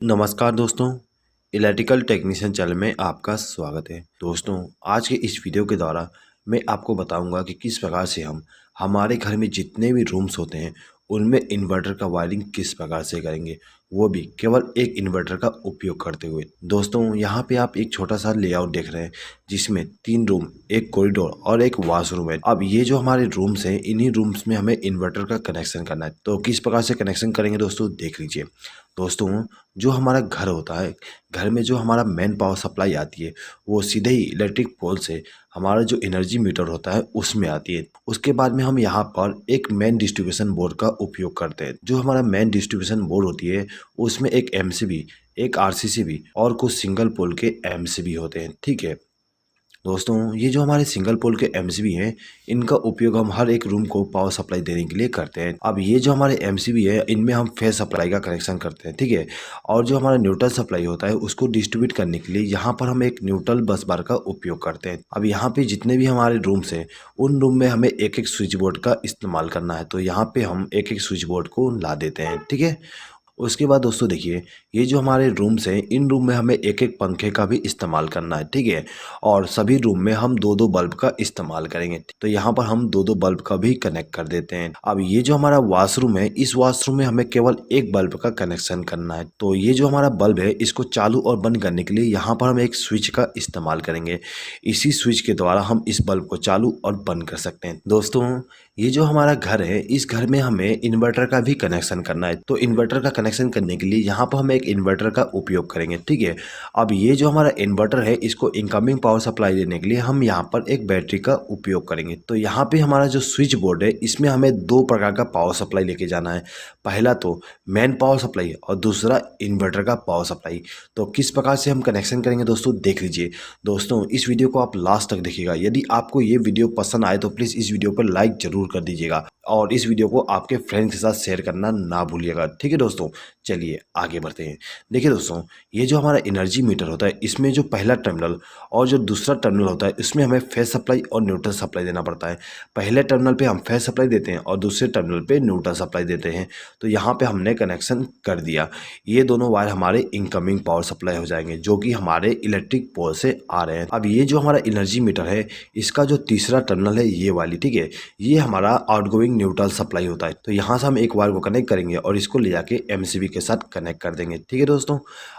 नमस्कार दोस्तों, electrical technician channel में आपका स्वागत है। दोस्तों, आज के इस वीडियो के द्वारा मैं आपको बताऊंगा कि किस प्रकार से हम हमारे घर में जितने भी रूम्स होते हैं उनमें इन्वर्टर का वायरिंग किस प्रकार से करेंगे, वो भी केवल एक इन्वर्टर का उपयोग करते हुए। दोस्तों, यहाँ पे आप एक छोटा सा लेआउट देख रहे हैं जिसमें 3 रूम, एक कॉरिडोर और एक वॉशरूम है। अब ये जो हमारे रूम्स हैं, इन्हीं रूम्स में हमें इन्वर्टर का कनेक्शन करना है। तो किस प्रकार से कनेक्शन करेंगे दोस्तों, देख लीजिए। दोस्तों, जो हमारा घर होता है, घर में जो हमारा मेन पावर सप्लाई आती है वो सीधे ही इलेक्ट्रिक पोल से हमारा जो एनर्जी मीटर होता है उसमें आती है। उसके बाद में हम यहाँ पर एक मेन डिस्ट्रीब्यूशन बोर्ड का उपयोग करते हैं। जो हमारा मेन डिस्ट्रीब्यूशन बोर्ड होती है उसमें एक एमसीबी, एक आरसीसीबी और कुछ सिंगल पोल के एमसीबी होते हैं। ठीक है दोस्तों, ये जो हमारे सिंगल पोल के एमसीबी हैं, इनका उपयोग हम हर एक रूम को पावर सप्लाई देने के लिए करते हैं। अब ये जो हमारे एमसीबी है, इनमें हम फेज सप्लाई का कनेक्शन करते हैं। ठीक है, और जो हमारा न्यूट्रल सप्लाई होता है उसको डिस्ट्रीब्यूट करने के लिए यहाँ पर हम एक न्यूट्रल बस बार का उपयोग करते हैं। अब यहाँ पे जितने भी हमारे रूम्स हैं उन रूम में हमें एक एक स्विच बोर्ड का इस्तेमाल करना है। तो यहाँ पे हम एक एक स्विच बोर्ड को ला देते हैं। ठीक है, उसके बाद दोस्तों देखिए, ये जो हमारे रूम्स हैं इन रूम में हमें एक एक पंखे का भी इस्तेमाल करना है। ठीक है, और सभी रूम में हम दो दो बल्ब का इस्तेमाल करेंगे। तो यहाँ पर हम दो दो बल्ब का भी कनेक्ट कर देते हैं। अब ये जो हमारा वॉशरूम है, इस वॉशरूम में हमें केवल एक बल्ब का कनेक्शन करना है। तो ये जो हमारा बल्ब है इसको चालू और बंद करने के लिए यहाँ पर हम एक स्विच का इस्तेमाल करेंगे। इसी स्विच के द्वारा हम इस बल्ब को चालू और बंद कर सकते हैं। दोस्तों, ये जो हमारा घर है, इस घर में हमें इन्वर्टर का भी कनेक्शन करना है। तो इन्वर्टर का कनेक्शन करने के लिए यहाँ पर हम एक इन्वर्टर का उपयोग करेंगे। ठीक है, अब ये जो हमारा इन्वर्टर है इसको इनकमिंग पावर सप्लाई देने के लिए हम यहाँ पर एक बैटरी का उपयोग करेंगे। तो यहाँ पे हमारा जो स्विच बोर्ड है इसमें हमें दो प्रकार का पावर सप्लाई लेके जाना है। पहला तो मेन पावर सप्लाई और दूसरा इन्वर्टर का पावर सप्लाई। तो किस प्रकार से हम कनेक्शन करेंगे दोस्तों, देख लीजिए। दोस्तों, इस वीडियो को आप लास्ट तक देखिएगा। यदि आपको ये वीडियो पसंद आए तो प्लीज़ इस वीडियो पर लाइक जरूर कर दीजिएगा और इस वीडियो को आपके फ्रेंड्स के साथ शेयर करना ना भूलिएगा। ठीक है दोस्तों, चलिए आगे बढ़ते हैं। देखिए दोस्तों, ये जो हमारा एनर्जी मीटर होता है इसमें जो पहला टर्मिनल और जो दूसरा टर्मिनल होता है इसमें हमें फेज सप्लाई और न्यूट्रल सप्लाई देना पड़ता है। पहले टर्मिनल पे हम फेज सप्लाई देते हैं और दूसरे टर्मिनल पे न्यूट्रल सप्लाई देते हैं। तो यहाँ पे हमने कनेक्शन कर दिया। ये दोनों वायर हमारे इनकमिंग पावर सप्लाई हो जाएंगे जो कि हमारे इलेक्ट्रिक पोल से आ रहे हैं। अब ये जो हमारा एनर्जी मीटर है इसका जो तीसरा टर्मिनल है ये वाली, ठीक है, ये हमारा आउटगोइंग न्यूट्रल सप्लाई होता है। तो यहाँ से हम एक वायर को कनेक्ट करेंगे और इसको ले जाके एमसीबी के साथ कनेक्ट कर देंगे। ठीक है दोस्तों,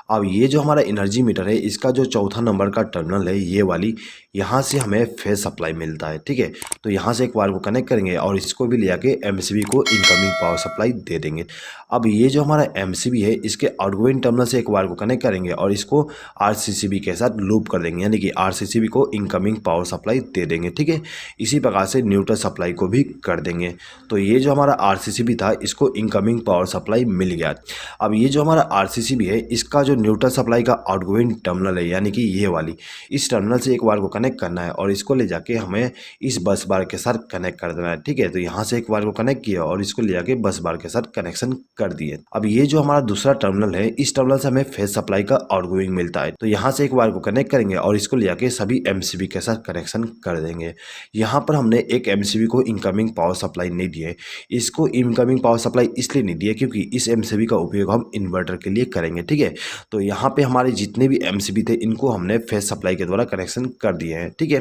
अब ये जो हमारा एनर्जी मीटर है इसका जो चौथा नंबर का टर्मिनल है ये वाली, यहाँ से हमें फेज सप्लाई मिलता है। ठीक है, तो यहाँ से एक वायर को कनेक्ट करेंगे और इसको भी ले जाके एमसीबी को इनकमिंग पावर सप्लाई दे देंगे। अब ये जो हमारा एमसीबी है इसके आउटगोइंग टर्मिनल से एक वायर को कनेक्ट करेंगे और इसको आरसीसीबी के साथ लूप कर देंगे, यानी कि आरसीसीबी को इनकमिंग पावर सप्लाई दे देंगे। ठीक है, इसी प्रकार से न्यूट्रल सप्लाई को भी कर देंगे। तो ये जो हमारा आरसीसीबी था इसको इनकमिंग पावर सप्लाई मिल गया। अब ये जो हमारा आरसीसीबी है इसका जो न्यूट्रल सप्लाई का आउटगोइंग टर्मिनल है, यानी कि ये वाली, इस टर्मिनल से एक वायर को कनेक्ट करना है और इसको ले जाके हमें इस बस बार के साथ कनेक्ट कर देना है। ठीक है, तो यहाँ से एक वायर को कनेक्ट किया और इसको ले जाके बस बार के साथ कनेक्शन कर दिए। अब ये जो हमारा दूसरा टर्मिनल है इस टर्मिनल से हमें फेज सप्लाई का आउटगोइंग मिलता है। तो यहाँ से एक वायर को कनेक्ट करेंगे और इसको ले जाके सभी एमसीबी के साथ कनेक्शन कर देंगे। यहाँ पर हमने एक एमसीबी को इनकमिंग पावर सप्लाई नहीं दी है। इसको इनकमिंग पावर सप्लाई इसलिए नहीं दी है क्योंकि इस एमसीबी का उपयोग हम इन्वर्टर के लिए करेंगे। ठीक है, तो यहाँ पे हमारे जितने भी एमसीबी थे इनको हमने फेज सप्लाई के द्वारा कनेक्शन कर दिए हैं। ठीक है,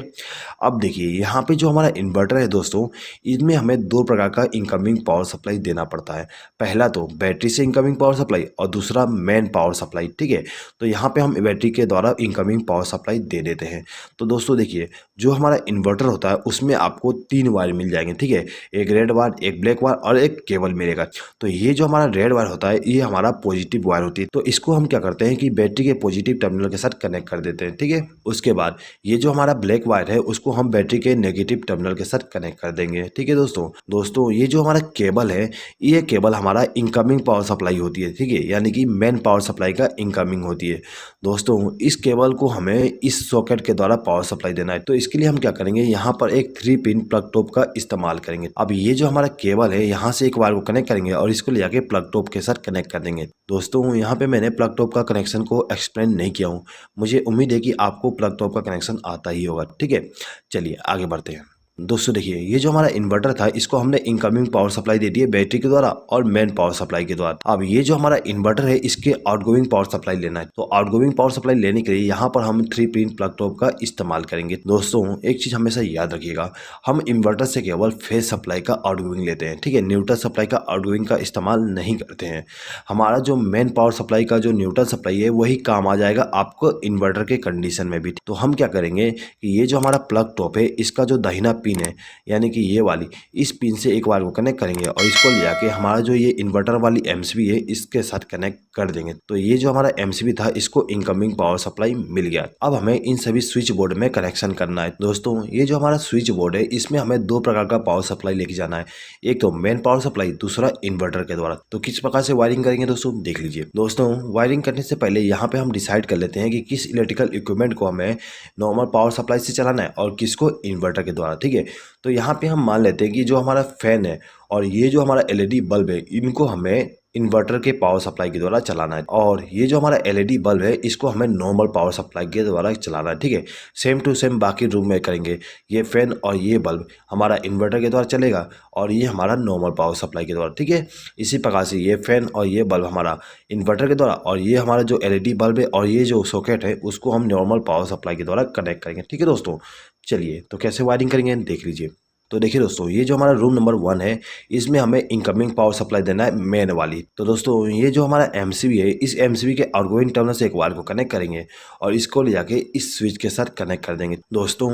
अब देखिए यहाँ पे जो हमारा इन्वर्टर है दोस्तों, इसमें हमें दो प्रकार का इनकमिंग पावर सप्लाई देना पड़ता है। पहला तो बैटरी से इनकमिंग पावर सप्लाई और दूसरा मेन पावर सप्लाई। ठीक है, तो यहाँ पे हम बैटरी के द्वारा इनकमिंग पावर सप्लाई दे देते हैं। तो दोस्तों देखिए, जो हमारा इन्वर्टर होता है उसमें आपको 3 वायर मिल जाएंगे। ठीक है, एक रेड वायर, एक ब्लैक वायर और एक केबल मिलेगा। तो ये जो हमारा रेड वायर होता है ये हमारा पॉजिटिव वायर होती है। तो इसको हम क्या करते हैं कि बैटरी के पॉजिटिव टर्मिनल के साथ कनेक्ट कर देते हैं। ठीक है, उसके बाद ये जो हमारा ब्लैक वायर है उसको हम बैटरी के नेगेटिव टर्मिनल के साथ कनेक्ट कर देंगे। ठीक है दोस्तों, ये जो हमारा केबल है ये केबल हमारा इनकमिंग पावर सप्लाई होती है। ठीक है, यानी कि मेन पावर सप्लाई का इनकमिंग होती है। दोस्तों, इस केबल को हमें इस सॉकेट के द्वारा पावर सप्लाई देना है। तो इसके लिए हम क्या करेंगे, यहाँ पर एक 3 पिन प्लग टॉप का इस्तेमाल करेंगे। अब ये जो हमारा केबल है यहाँ से एक वायर को कनेक्ट करेंगे और इसको ले जाके प्लग टॉप के साथ कनेक्ट कर देंगे। दोस्तों, यहाँ पे मैंने प्लग टॉप का कनेक्शन को एक्सप्लेन नहीं किया हूँ। मुझे उम्मीद है कि आपको प्लग टॉप का कनेक्शन आता ही होगा। ठीक है, चलिए आगे बढ़ते हैं। दोस्तों देखिए, ये जो हमारा इन्वर्टर था इसको हमने इनकमिंग पावर सप्लाई दे दी है बैटरी के द्वारा और मेन पावर सप्लाई के द्वारा। अब ये जो हमारा इन्वर्टर है इसके आउटगोइंग पावर सप्लाई लेना है। तो आउटगोइंग पावर सप्लाई लेने के लिए यहाँ पर हम 3 पिन प्लग टॉप का इस्तेमाल करेंगे। दोस्तों एक चीज हमेशा याद रखिएगा, हम इन्वर्टर से केवल फेज सप्लाई का आउटगोइंग लेते हैं, ठीक है, न्यूट्रल सप्लाई का आउटगोइंग का इस्तेमाल नहीं करते हैं। हमारा जो मेन पावर सप्लाई का जो न्यूट्रल सप्लाई है वही काम आ जाएगा आपको इन्वर्टर के कंडीशन में भी। तो हम क्या करेंगे कि ये जो हमारा प्लग टॉप है इसका जो दाहिना पिन है यानी कि ये वाली, इस पिन से एक बार को कनेक्ट करेंगे और इसको ले जाके हमारा जो ये इन्वर्टर वाली एमसीबी है इसके साथ कनेक्ट कर देंगे। तो ये जो हमारा एमसीबी था इसको इनकमिंग पावर सप्लाई मिल गया। अब हमें इन सभी स्विच बोर्ड में कनेक्शन करना है। दोस्तों ये जो हमारा स्विच बोर्ड है इसमें हमें 2 प्रकार का पावर सप्लाई लेके जाना है, एक तो मेन पावर सप्लाई, दूसरा इन्वर्टर के द्वारा। तो किस प्रकार से वायरिंग करेंगे दोस्तों देख लीजिए। दोस्तों वायरिंग करने से पहले यहाँ पे हम डिसाइड कर लेते हैं कि किस इलेक्ट्रिकल इक्विपमेंट को हमें नॉर्मल पावर सप्लाई से चलाना है और किसको इन्वर्टर के द्वारा, ठीक है। तो यहाँ पे हम मान लेते हैं कि जो हमारा फैन है और ये जो हमारा एलईडी बल्ब है इनको हमें इन्वर्टर के पावर सप्लाई के द्वारा चलाना है, और ये जो हमारा एलईडी बल्ब है इसको हमें नॉर्मल पावर सप्लाई के द्वारा चलाना है, ठीक है। सेम टू सेम बाकी रूम में करेंगे। ये फैन और ये बल्ब हमारा इन्वर्टर के द्वारा चलेगा और ये हमारा नॉर्मल पावर सप्लाई के द्वारा, ठीक है। इसी प्रकार से ये फैन और ये बल्ब हमारा इन्वर्टर के द्वारा और ये हमारा जो एलईडी बल्ब है और ये जो सॉकेट है उसको हम नॉर्मल पावर सप्लाई के द्वारा कनेक्ट करेंगे, ठीक है दोस्तों। चलिए तो कैसे वायरिंग करेंगे देख लीजिए। तो देखिए दोस्तों, ये जो हमारा रूम नंबर 1 है इसमें हमें इनकमिंग पावर सप्लाई देना है मेन वाली। तो दोस्तों ये जो हमारा एमसीबी है इस एमसीबी के आउटगोइंग टर्मिनल से एक वायर को कनेक्ट करेंगे और इसको ले जाके इस स्विच के साथ कनेक्ट कर देंगे। दोस्तों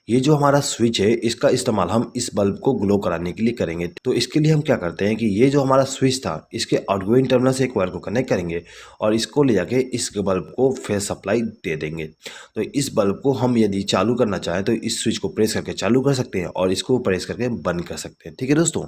ये जो हमारा स्विच है इसका इस्तेमाल हम इस बल्ब को ग्लो कराने के लिए करेंगे। तो इसके लिए हम क्या करते हैं कि ये जो हमारा स्विच था इसके आउटगोइंग टर्मिनल से एक वायर को कनेक्ट करेंगे और इसको ले जाके इस बल्ब को फेज सप्लाई दे देंगे। तो इस बल्ब को हम यदि चालू करना चाहें तो इस स्विच को प्रेस करके चालू कर सकते हैं और इसको प्रेस करके बंद कर सकते हैं, ठीक है दोस्तों।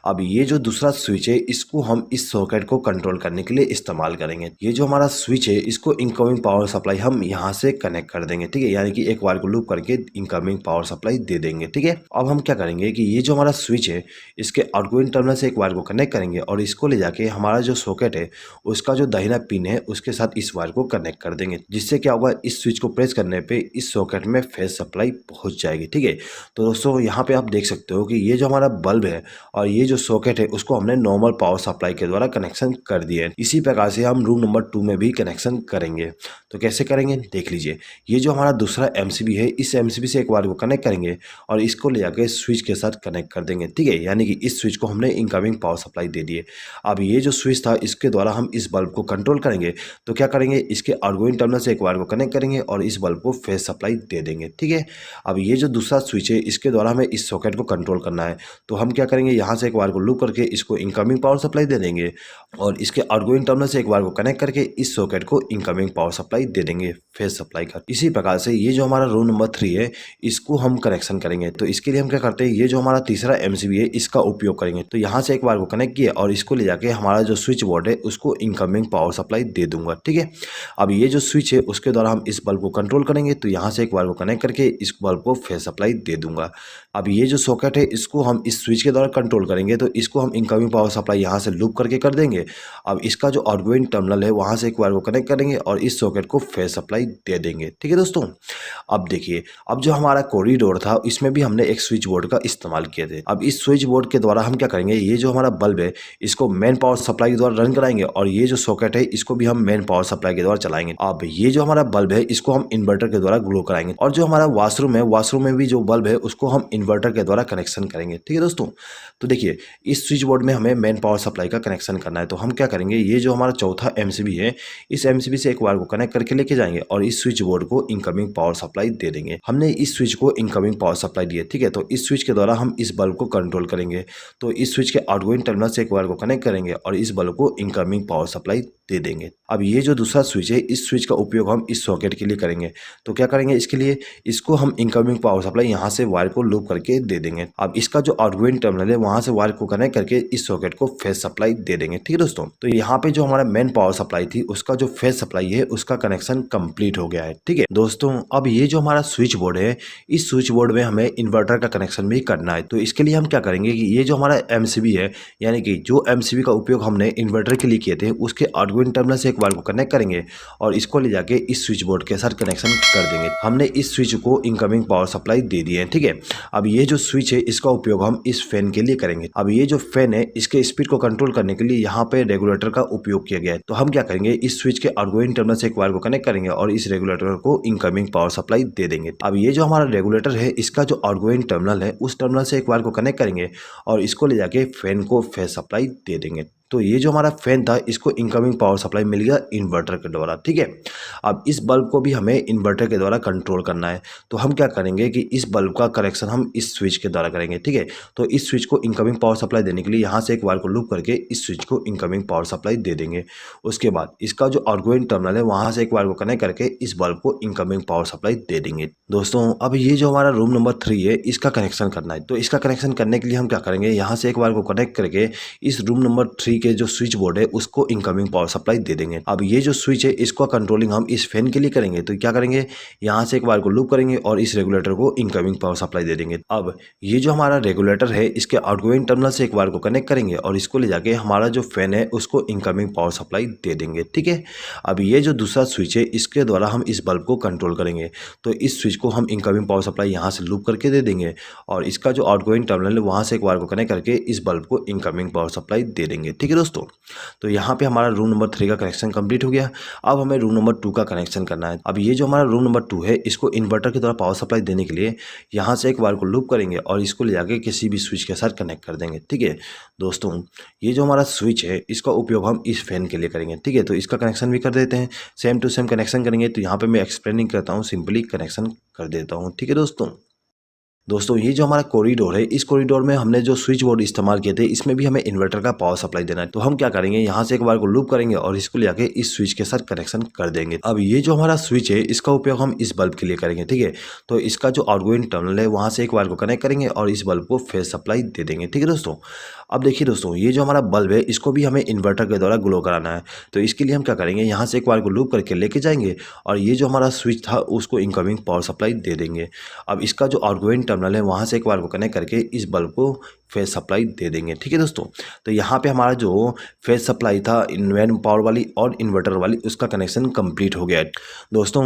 अब ये जो दूसरा स्विच है इसको हम इस सॉकेट को कंट्रोल करने के लिए इस्तेमाल करेंगे। ये जो हमारा स्विच है इसको इनकमिंग पावर सप्लाई हम यहाँ से कनेक्ट कर देंगे, ठीक है, यानी कि एक वायर को लूप करके इनकमिंग पावर सप्लाई दे देंगे, ठीक है। अब हम क्या करेंगे कि ये जो हमारा स्विच है इसके आउटगोइंग टर्मिनल से एक वायर को कनेक्ट करेंगे और इसको ले जाके हमारा जो सॉकेट है उसका जो दाहिना पिन है उसके साथ इस वायर को कनेक्ट कर देंगे, जिससे क्या होगा इस स्विच को प्रेस करने पे इस सॉकेट में फेज सप्लाई पहुंच जाएगी, ठीक है। तो दोस्तों यहाँ पे आप देख सकते हो कि ये जो हमारा बल्ब है और ये जो सॉकेट है उसको हमने नॉर्मल पावर सप्लाई के द्वारा कनेक्शन कर दिया है। इसी प्रकार से हम रूम नंबर 2 में भी कनेक्शन करेंगे। तो कैसे करेंगे देख लीजिए। ये जो हमारा दूसरा एमसीबी है इस एमसीबी से एक वायर को कनेक्ट करेंगे और इसको ले जाके स्विच के साथ कनेक्ट कर देंगे, ठीक है, यानी कि इस स्विच को हमने इनकमिंग पावर सप्लाई दे दी है। अब ये जो स्विच था इसके द्वारा हम इस बल्ब को कंट्रोल करेंगे। तो क्या करेंगे, इसके आउटगोइंग टर्मिनल से एक वायर को कनेक्ट करेंगे और इस बल्ब को फेज सप्लाई दे देंगे, ठीक है। अब ये जो दूसरा स्विच है इसके द्वारा हमें इस सॉकेट को कंट्रोल करना है। तो हम क्या करेंगे, यहाँ से एक वायर को लूप करके इसको इनकमिंग पावर सप्लाई दे देंगे और इसके आउटगोइंग टर्मिनल से एक वायर को कनेक्ट करके इस सॉकेट को इनकमिंग पावर सप्लाई दे देंगे फेज सप्लाई का। इसी प्रकार से ये जो हमारा रूम नंबर 3 है इसको हम कनेक्शन करेंगे। तो इसके लिए हम क्या करते हैं, ये जो हमारा तीसरा एमसीबी है इसका उपयोग करेंगे। तो यहाँ से एक वायर को कनेक्ट किया और इसको ले जाके हमारा जो स्विच बोर्ड है उसको इनकमिंग पावर सप्लाई दे दूंगा, ठीक है। अब ये जो स्विच है उसके द्वारा हम इस बल्ब को कंट्रोल करेंगे। तो यहाँ से एक वायर को कनेक्ट करके इस बल्ब को फेज सप्लाई दे दूंगा। अब ये जो सॉकेट है इसको हम इस स्विच के द्वारा कंट्रोल करेंगे। तो इसको हम इनकमिंग पावर सप्लाई यहाँ से लूप करके कर देंगे। अब इसका जो आउटगोइंग टर्मिनल है वहाँ से एक वायर को कनेक्ट करेंगे और इस सॉकेट को फेज सप्लाई दे देंगे, ठीक है दोस्तों। अब देखिए, अब जो हमारा कॉरिडोर था इसमें भी हमने एक स्विच बोर्ड का इस्तेमाल किए थे। अब इस स्विच बोर्ड के द्वारा हम क्या करेंगे, ये जो हमारा बल्ब है इसको मेन पावर सप्लाई के द्वारा रन कराएंगे और ये जो सॉकेट है इसको भी हम मेन पावर सप्लाई के द्वारा चलाएंगे। अब ये जो हमारा बल्ब है इसको हम इन्वर्टर के द्वारा ग्लो कराएंगे और जो हमारा वॉशरूम है वॉशरूम में भी जो बल्ब है उसको हम इन्वर्टर के द्वारा कनेक्शन करेंगे, ठीक है दोस्तों। तो देखिए, इस स्विच बोर्ड में हमें मेन पावर सप्लाई का कनेक्शन करना है। तो हम क्या करेंगे, ये जो हमारा चौथा एमसीबी है इस एमसीबी से एक वायर को कनेक्ट करके लेके जाएंगे और इस स्विच बोर्ड को इनकमिंग पावर सप्लाई दे देंगे। हमने इस स्विच को इनकमिंग पावर सप्लाई दी है, ठीक है। तो इस स्विच के द्वारा हम इस बल्ब को कंट्रोल करेंगे। तो इस स्विच के आउटगोइंग टर्मिनल से एक वायर को कनेक्ट करेंगे और इस बल्ब को इनकमिंग पावर सप्लाई दे देंगे। अब ये जो दूसरा स्विच है इस स्विच का उपयोग हम इस सॉकेट के लिए करेंगे। तो क्या करेंगे, इसके लिए इसको हम इनकमिंग पावर सप्लाई यहाँ से वायर को लूप करके दे देंगे। अब इसका जो आउटगोइंग टर्मिनल है वहां से वायर को कनेक्ट करके इस सॉकेट को फेज सप्लाई दे देंगे, ठीक है दोस्तों। तो यहाँ पे जो हमारा मेन पावर सप्लाई थी उसका जो फेज सप्लाई है उसका कनेक्शन कंप्लीट हो गया है, ठीक है दोस्तों। अब ये जो हमारा स्विच बोर्ड है इस स्विच बोर्ड में हमें इन्वर्टर का कनेक्शन भी करना है। तो इसके लिए हम क्या करेंगे कि ये जो हमारा एमसीबी है यानी कि जो एमसीबी का उपयोग हमने इन्वर्टर के लिए किए थे उसके आउटगोइंग टर्मिनल से एक वायर को कनेक्ट करेंगे और इसको ले जाके इस स्विच बोर्ड के साथ कनेक्शन कर देंगे। हमने इस स्विच को इनकमिंग पावर सप्लाई दे दी है, ठीक है। अब ये जो स्विच है इसका उपयोग हम इस फैन के लिए करेंगे। अब ये जो फैन है इसके स्पीड को कंट्रोल करने के लिए यहाँ पे रेगुलेटर का उपयोग किया गया है। तो हम क्या करेंगे, इस स्विच के आउटगोइंग टर्मिनल से एक वायर को कनेक्ट करेंगे और इस रेगुलेटर को इनकमिंग पावर सप्लाई दे देंगे। अब ये जो हमारा रेगुलेटर है इसका जो आउटगोइंग टर्मिनल है उस टर्मिनल से एक वायर को कनेक्ट करेंगे और इसको ले जाके फैन को फेस सप्लाई दे देंगे। तो ये जो हमारा फैन था इसको इनकमिंग पावर सप्लाई मिल गया इन्वर्टर के द्वारा, ठीक है। अब इस बल्ब को भी हमें इन्वर्टर के द्वारा कंट्रोल करना है। तो हम क्या करेंगे कि इस बल्ब का कनेक्शन हम इस स्विच के द्वारा करेंगे, ठीक है। तो इस स्विच को इनकमिंग पावर सप्लाई देने के लिए यहाँ से एक वायर को लूप करके इस स्विच को इनकमिंग पावर सप्लाई दे देंगे। उसके बाद इसका जो आउटगोइंग टर्मिनल है वहाँ से एक वायर को कनेक्ट करके इस बल्ब को इनकमिंग पावर सप्लाई दे देंगे। दोस्तों अब ये जो हमारा रूम नंबर 3 है इसका कनेक्शन करना है। तो इसका कनेक्शन करने के लिए हम क्या करेंगे, यहाँ से एक वायर को कनेक्ट करके इस रूम नंबर 3 के जो स्विच बोर्ड है उसको इनकमिंग पावर सप्लाई दे देंगे। अब ये जो स्विच है इसको कंट्रोलिंग हम इस फैन के लिए करेंगे। तो क्या करेंगे, यहाँ से एक वायर को लूप करेंगे और इस रेगुलेटर को इनकमिंग पावर सप्लाई दे देंगे। अब ये जो हमारा रेगुलेटर है इसके आउटगोइंग टर्मिनल से एक वायर को कनेक्ट करेंगे और इसको ले जाके हमारा जो फैन है उसको इनकमिंग पावर सप्लाई दे देंगे, ठीक है। अब ये जो दूसरा स्विच है इसके द्वारा हम इस बल्ब को कंट्रोल करेंगे। तो इस स्विच को हम इनकमिंग पावर सप्लाई यहाँ से लूप करके दे देंगे और इसका जो आउटगोइंग टर्मिनल है वहाँ से एक वायर को कनेक्ट करके इस बल्ब को इनकमिंग पावर सप्लाई दे देंगे, ठीक है दोस्तों। तो यहाँ पे हमारा रूम नंबर 3 का कनेक्शन कंप्लीट हो गया। अब हमें रूम नंबर 2 का कनेक्शन करना है। अब ये जो हमारा रूम नंबर 2 है इसको इन्वर्टर के द्वारा पावर सप्लाई देने के लिए यहाँ से एक वायर को लूप करेंगे और इसको ले जाके किसी भी स्विच के साथ कनेक्ट कर देंगे, ठीक है दोस्तों। ये जो हमारा स्विच है इसका उपयोग हम इस फैन के लिए करेंगे, ठीक है। तो इसका कनेक्शन भी कर देते हैं, सेम टू सेम कनेक्शन करेंगे। तो यहाँ पे मैं एक्सप्लेनिंग करता हूँ, सिंपली कनेक्शन कर देता हूँ, ठीक है दोस्तों ये जो हमारा कॉरिडोर है इस कॉरिडोर में हमने जो स्विच बोर्ड इस्तेमाल किए थे इसमें भी हमें इन्वर्टर का पावर सप्लाई देना है। तो हम क्या करेंगे, यहाँ से एक बार को लूप करेंगे और इसको ले जाके इस स्विच के साथ कनेक्शन कर देंगे। अब ये जो हमारा स्विच है इसका उपयोग हम इस बल्ब के लिए करेंगे, ठीक है। तो इसका जो आउटगोइंग टर्मिनल है वहाँ से एक बार को कनेक्ट करेंगे और इस बल्ब को फेस सप्लाई दे देंगे, ठीक है दोस्तों। अब देखिए दोस्तों ये जो हमारा बल्ब है इसको भी हमें इन्वर्टर के द्वारा ग्लो कराना है। तो इसके लिए हम क्या करेंगे, यहाँ से एक बार को लूप करके लेके जाएंगे और ये जो हमारा स्विच था उसको इनकमिंग पावर सप्लाई दे देंगे। अब इसका जो आउटगोइंग टर्मिनल है वहाँ से एक बार को कनेक्ट करके इस बल्ब को फेस सप्लाई दे देंगे, ठीक है दोस्तों। तो यहाँ पे हमारा जो फेस सप्लाई था इन्वेन पावर वाली और इन्वर्टर वाली उसका कनेक्शन कंप्लीट हो गया है दोस्तों।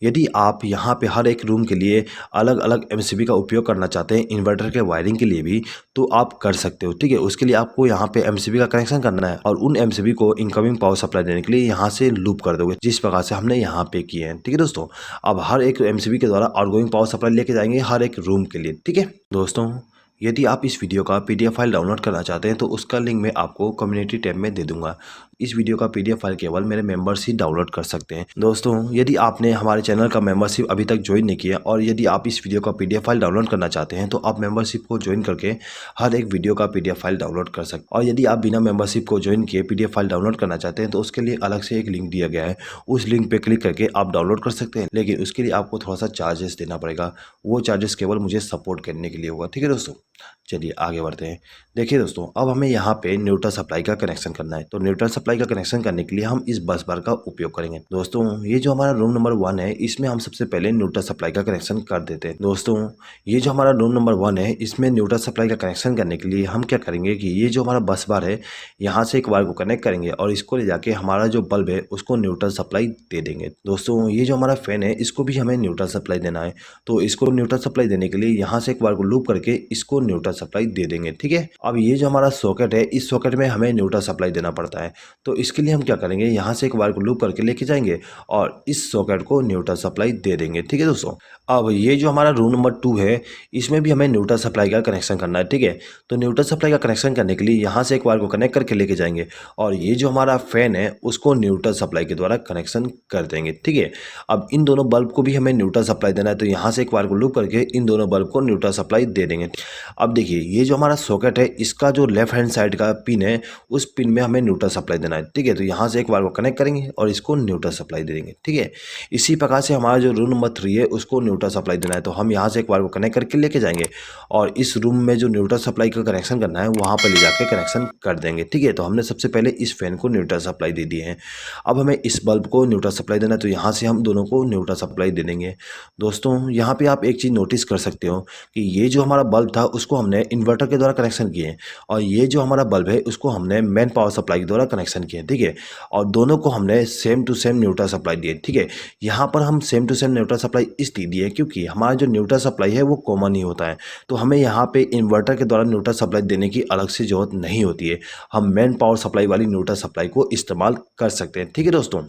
यदि आप यहाँ पे हर एक रूम के लिए अलग अलग एमसीबी का उपयोग करना चाहते हैं इन्वर्टर के वायरिंग के लिए भी तो आप कर सकते हो, ठीक है। उसके लिए आपको यहाँ पे एमसीबी का कनेक्शन करना है और उन एमसीबी को इनकमिंग पावर सप्लाई देने के लिए यहाँ से लूप कर दोगे जिस प्रकार से हमने यहाँ पे किए हैं, ठीक है दोस्तों। अब हर एक एमसीबी के द्वारा आउटगोइंग पावर सप्लाई लेके जाएंगे हर एक रूम के लिए, ठीक है दोस्तों। यदि आप इस वीडियो का पीडीएफ फाइल डाउनलोड करना चाहते हैं तो उसका लिंक मैं आपको कम्युनिटी टैब में दे दूंगा। इस वीडियो का पीडीएफ फाइल केवल मेरे मेंबर्स ही डाउनलोड कर सकते हैं दोस्तों। यदि आपने हमारे चैनल का मेंबरशिप अभी तक ज्वाइन नहीं किया और यदि आप इस वीडियो का पीडीएफ फाइल डाउनलोड करना चाहते हैं तो आप मेंबरशिप को ज्वाइन करके हर एक वीडियो का पीडीएफ फाइल डाउनलोड कर सकते हैं। और यदि आप बिना मेंबरशिप को ज्वाइन किए पीडीएफ फाइल डाउनलोड करना चाहते हैं तो उसके लिए अलग से एक लिंक दिया गया है, उस लिंक पर क्लिक करके आप डाउनलोड कर सकते हैं। लेकिन उसके लिए आपको थोड़ा सा चार्जेस देना पड़ेगा, वो चार्जेस केवल मुझे सपोर्ट करने के लिए होगा, ठीक है दोस्तों। चलिए आगे बढ़ते हैं। देखिए दोस्तों अब हमें यहाँ पे न्यूट्रल सप्लाई का कनेक्शन करना है। तो न्यूट्रल सप्लाई का कनेक्शन करने के लिए हम इस बस बार का उपयोग करेंगे दोस्तों। ये जो हमारा रूम नंबर 1 है इसमें हम सबसे पहले न्यूट्रल सप्लाई का कनेक्शन कर देते हैं दोस्तों। ये जो हमारा रूम नंबर 1 है इसमें न्यूट्रल सप्लाई का कनेक्शन करने के लिए हम क्या करेंगे कि ये जो हमारा बस बार है यहाँ से एक वायर को कनेक्ट करेंगे और इसको ले जाके हमारा जो बल्ब है उसको न्यूट्रल सप्लाई दे देंगे दोस्तों। ये जो हमारा फैन है इसको भी हमें न्यूट्रल सप्लाई देना है। तो इसको न्यूट्रल सप्लाई देने के लिए यहाँ से एक बार को लूप करके इसको न्यूट्रल सप्लाई दे देंगे, ठीक है। अब ये जो हमारा सॉकेट है इस सॉकेट में हमें न्यूट्रल सप्लाई देना पड़ता है। तो इसके लिए हम क्या करेंगे, यहाँ से एक वायर को लूप करके लेके जाएंगे और इस सॉकेट को न्यूट्रल सप्लाई दे देंगे, ठीक है दोस्तों। अब ये जो हमारा रूम नंबर 2 है इसमें भी हमें न्यूट्रल सप्लाई का कनेक्शन करना है, ठीक है। तो न्यूट्रल सप्लाई का कनेक्शन करने के लिए यहाँ से एक वायर को कनेक्ट करके लेके जाएंगे और ये जो हमारा फैन है उसको न्यूट्रल सप्लाई के द्वारा कनेक्शन कर देंगे, ठीक है। अब इन दोनों बल्ब को भी हमें न्यूट्रल सप्लाई देना है। तो यहाँ से एक वायर को लूप करके इन दोनों बल्ब को न्यूट्रल सप्लाई दे देंगे। अब देखिए ये जो हमारा सॉकेट है इसका जो लेफ्ट हैंड साइड का पिन है उस पिन में हमें न्यूट्रल सप्लाई देना है, ठीक है। तो यहाँ से एक वायर को कनेक्ट करेंगे और इसको न्यूट्रल सप्लाई दे देंगे, ठीक है। इसी प्रकार से हमारा जो रूम नंबर 3 है उसको न्यूट्रल सप्लाई देना है। तो हम यहाँ से एक वायर को कनेक्ट करके लेके जाएंगे और इस रूम में जो न्यूट्रल सप्लाई का कनेक्शन करना है वहाँ पर ले जाके कनेक्शन कर देंगे, ठीक है। तो हमने सबसे पहले इस फैन को न्यूट्रल सप्लाई दे दी है। अब हमें इस बल्ब को न्यूट्रल सप्लाई देना है। तो यहाँ से हम दोनों को न्यूट्रल सप्लाई दे देंगे दोस्तों। यहाँ पे आप एक चीज़ नोटिस कर सकते हो कि ये जो हमारा बल्ब था उसको हमने इन्वर्टर के द्वारा कनेक्शन किए और ये जो हमारा बल्ब है उसको हमने मेन पावर सप्लाई के द्वारा कनेक्शन कनेक्शन किए हैं, ठीक है। और दोनों को हमने same to same neutral supply दिए, ठीक है। यहाँ पर हम same to same neutral supply इसलिए दिए क्योंकि हमारा जो न्यूट्रल सप्लाई है वो कॉमन ही होता है, तो हमें यहाँ पे इन्वर्टर के द्वारा न्यूट्रल सप्लाई देने की अलग से ज़रूरत नहीं होती है। हम मेन पावर सप्लाई वाली न्यूट्रल सप्लाई को इस्तेमाल कर सकते हैं, ठीक है दोस्तों।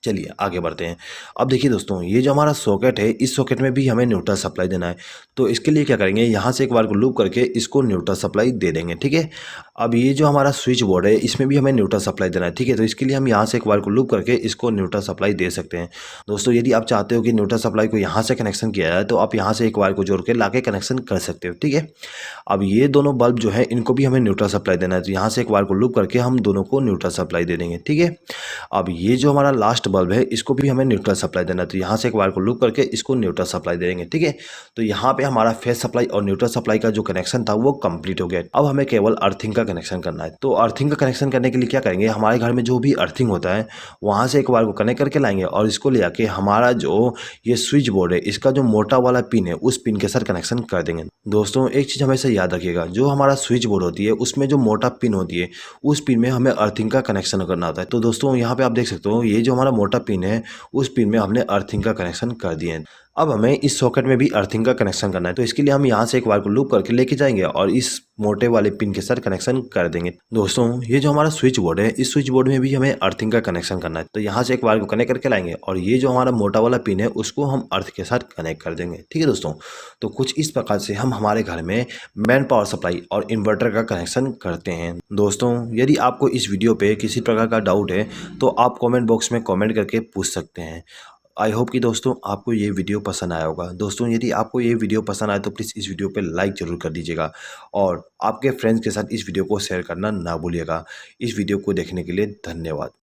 चलिए आगे बढ़ते हैं। अब देखिए दोस्तों, ये जो हमारा सॉकेट है, इस सॉकेट में भी हमें न्यूट्रल सप्लाई देना है। तो इसके लिए क्या करेंगे, यहाँ से एक बार को लूप करके इसको न्यूट्रल सप्लाई दे देंगे, ठीक है। अब ये जो हमारा स्विच बोर्ड है, इसमें भी हमें न्यूट्रल सप्लाई देना है, ठीक है। तो इसके लिए हम यहाँ से एक बार को लूप करके इसको न्यूट्रल सप्लाई दे सकते हैं। दोस्तों यदि आप चाहते हो कि न्यूट्रल सप्लाई को यहाँ से कनेक्शन किया जाए, तो आप यहाँ से एक वायर को जोड़ के ला के कनेक्शन कर सकते हो, ठीक है। अब ये दोनों बल्ब जो है, इनको भी हमें न्यूट्रल सप्लाई देना है, तो यहाँ से एक वायर को लूप करके हम दोनों को न्यूट्रल सप्लाई दे देंगे, ठीक है। अब ये जो हमारा लास्ट बल्ब है, इसको भी हमें न्यूट्रल सप्लाई देना है, तो यहाँ से एक वायर को लूप करके इसको न्यूट्रल सप्लाई देंगे, ठीक है। तो यहाँ पे हमारा फेस सप्लाई और न्यूट्रल सप्लाई का जो कनेक्शन था वो कंप्लीट हो गया। अब हमें केवल अर्थिंग का कनेक्शन करना है। तो अर्थिंग का कनेक्शन करने के लिए क्या करेंगे, हमारे घर में जो भी अर्थिंग होता है वहाँ से एक वायर को कनेक्ट करके लाएंगे और इसको ले आके हमारा जो ये स्विच बोर्ड है, इसका जो मोटा वाला पिन है, उस पिन के साथ कनेक्शन कर देंगे। दोस्तों एक चीज़ हमेशा याद रखिएगा, जो हमारा स्विच बोर्ड होती है उसमें जो मोटा पिन होती है, उस पिन में हमें अर्थिंग का कनेक्शन करना होता है। तो दोस्तों यहाँ पे आप देख सकते हो, ये जो हमारा मोटा पिन है, उस पिन में हमने अर्थिंग का कनेक्शन कर दिए हैं। अब हमें इस सॉकेट में भी अर्थिंग का कनेक्शन करना है, तो इसके लिए हम यहाँ से एक वायर को लूप करके लेके जाएंगे और इस मोटे वाले पिन के साथ कनेक्शन कर देंगे। दोस्तों ये जो हमारा स्विच बोर्ड है, इस स्विच बोर्ड में भी हमें अर्थिंग का कनेक्शन करना है, तो यहाँ से एक वायर को कनेक्ट करके लाएंगे और ये जो हमारा मोटा वाला पिन है उसको हम अर्थ के साथ कनेक्ट कर देंगे, ठीक है दोस्तों। तो कुछ इस प्रकार से हम हमारे घर में मेन पावर सप्लाई और इन्वर्टर का कनेक्शन करते हैं। दोस्तों यदि आपको इस वीडियो पे किसी प्रकार का डाउट है तो आप कमेंट बॉक्स में कमेंट करके पूछ सकते हैं। आई होप कि दोस्तों आपको ये वीडियो पसंद आया होगा। दोस्तों यदि आपको ये वीडियो पसंद आए तो प्लीज़ इस वीडियो पे लाइक ज़रूर कर दीजिएगा और आपके फ्रेंड्स के साथ इस वीडियो को शेयर करना ना भूलिएगा। इस वीडियो को देखने के लिए धन्यवाद।